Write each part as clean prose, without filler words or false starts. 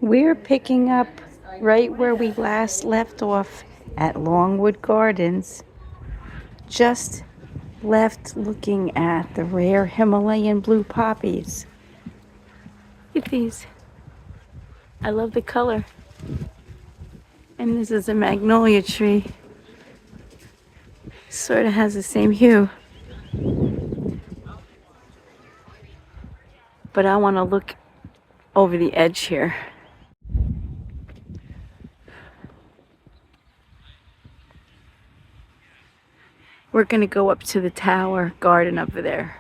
We're picking up right where we last left off at Longwood Gardens. Just left looking at the rare Himalayan blue poppies. Look at these. I love the color. And this is a magnolia tree. Sort of has the same hue. But I want to look over the edge here. We're going to go up to the tower garden over there.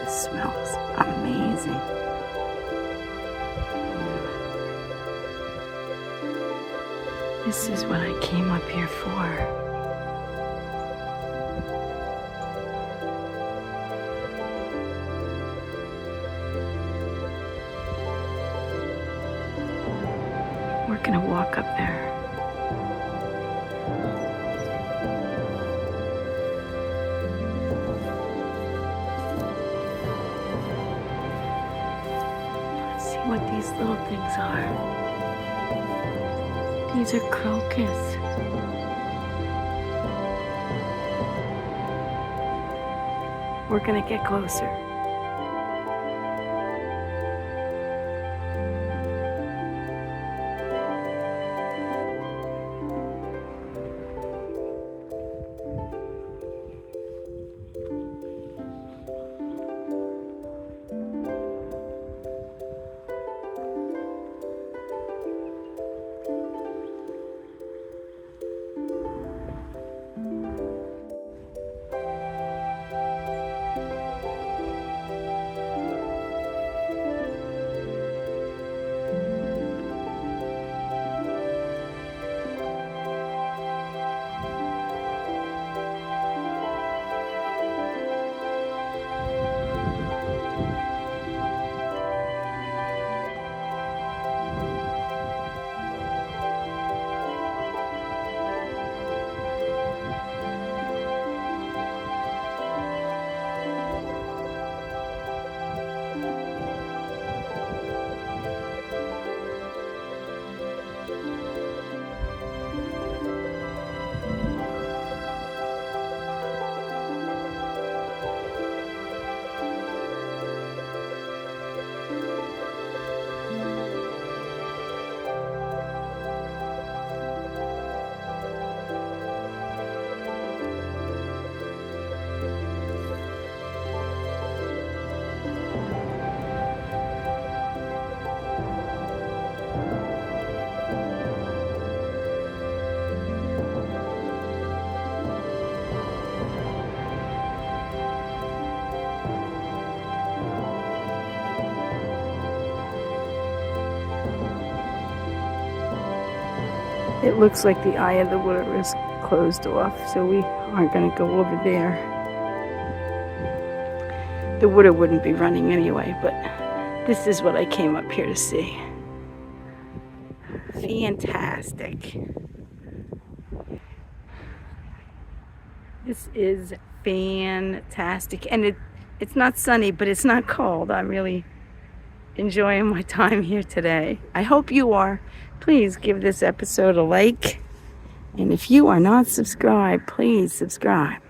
This smells amazing. This is what I came up here for. We're gonna walk up there. What these little things are. These are crocus. We're gonna get closer. It looks like the eye of the water is closed off, so we aren't going to go over there. The water wouldn't be running anyway, but this is what I came up here to see. Fantastic. This is fantastic. And it's not sunny, but it's not cold. I'm really enjoying my time here today. I hope you are. Please give this episode a like. And if you are not subscribed, please subscribe.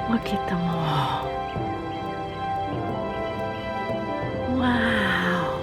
Look at them all. Wow.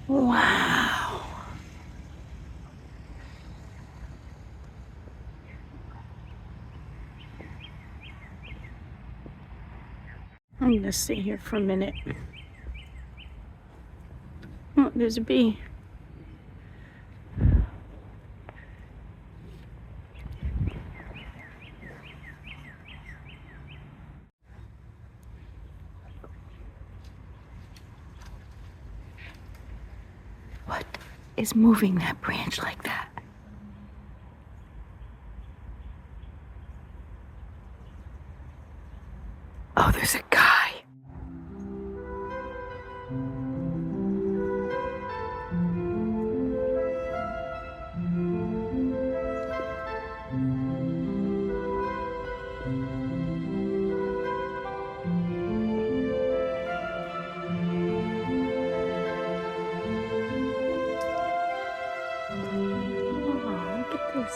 Wow. I'm going to sit here for a minute. Oh, there's a bee. What is moving that branch like that? Oh, there's a guy. Oh, look at this.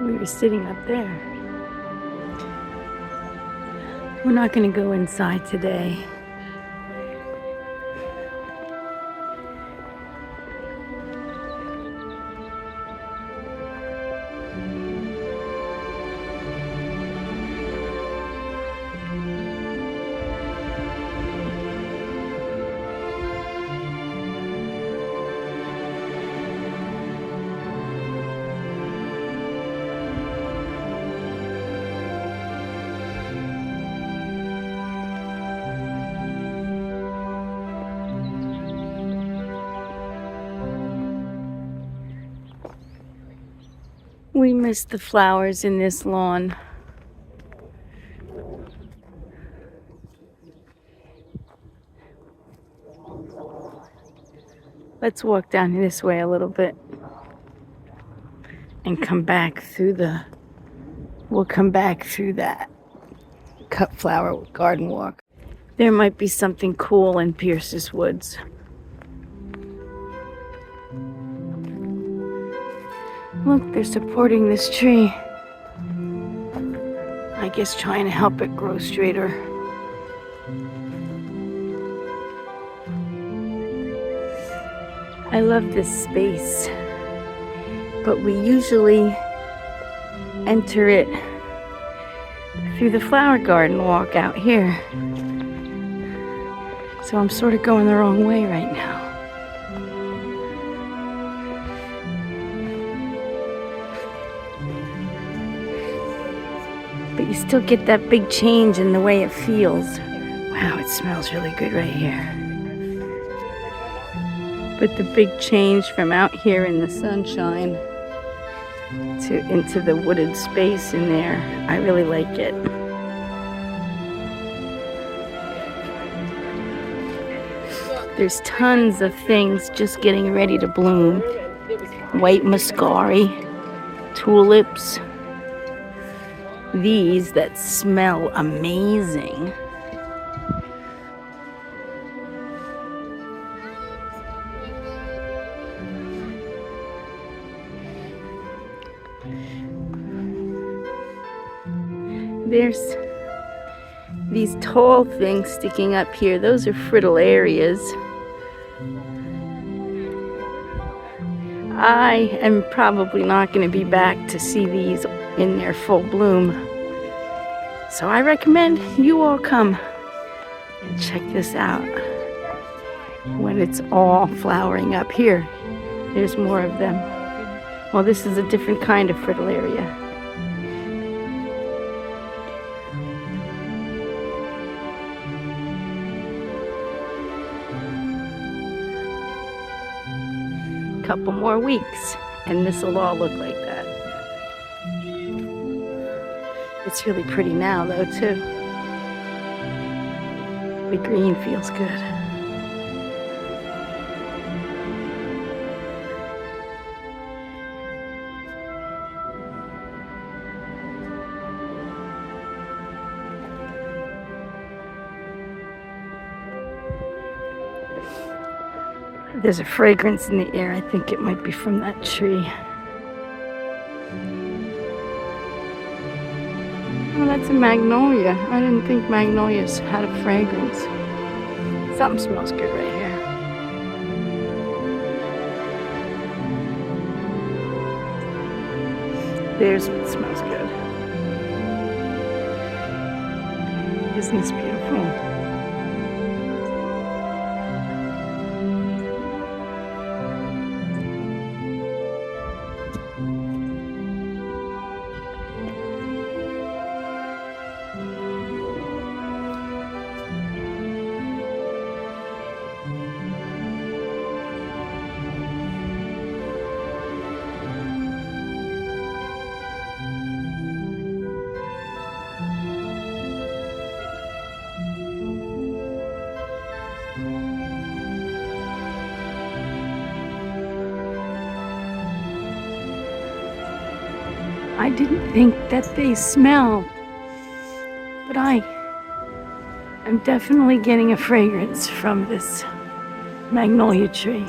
We were sitting up there. We're not going to go inside today. miss the flowers in this lawn. Let's walk down this way a little bit and come back through we'll come back through that cut flower garden walk. There might be something cool in Pierce's Woods. Look, they're supporting this tree. I guess trying to help it grow straighter. I love this space, but we usually enter it through the flower garden walk out here. So I'm sort of going the wrong way right now. But you still get that big change in the way it feels. Wow, it smells really good right here. But the big change from out here in the sunshine into the wooded space in there, I really like it. There's tons of things just getting ready to bloom. White muscari, tulips, these that smell amazing. There's these tall things sticking up here. Those are fritillarias. I am probably not going to be back to see these in their full bloom. So I recommend you all come and check this out when it's all flowering up here. There's more of them. Well, this is a different kind of fritillaria. Couple more weeks and this will all look like that. It's really pretty now though too. The green feels good. There's a fragrance in the air. I think it might be from that tree. Oh, that's a magnolia. I didn't think magnolias had a fragrance. Something smells good right here. There's what smells good. Isn't this beautiful? I didn't think that they smell, but I am definitely getting a fragrance from this magnolia tree.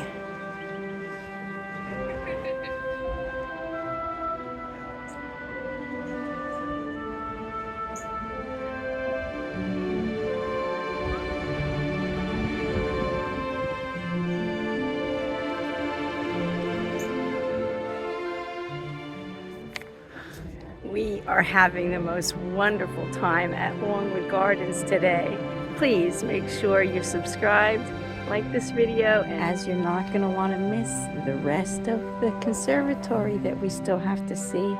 We are having the most wonderful time at Longwood Gardens today. Please make sure you're subscribed, like this video, as you're not going to want to miss the rest of the conservatory that we still have to see.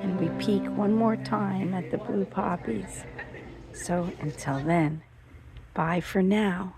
And we peek one more time at the blue poppies. So until then, bye for now.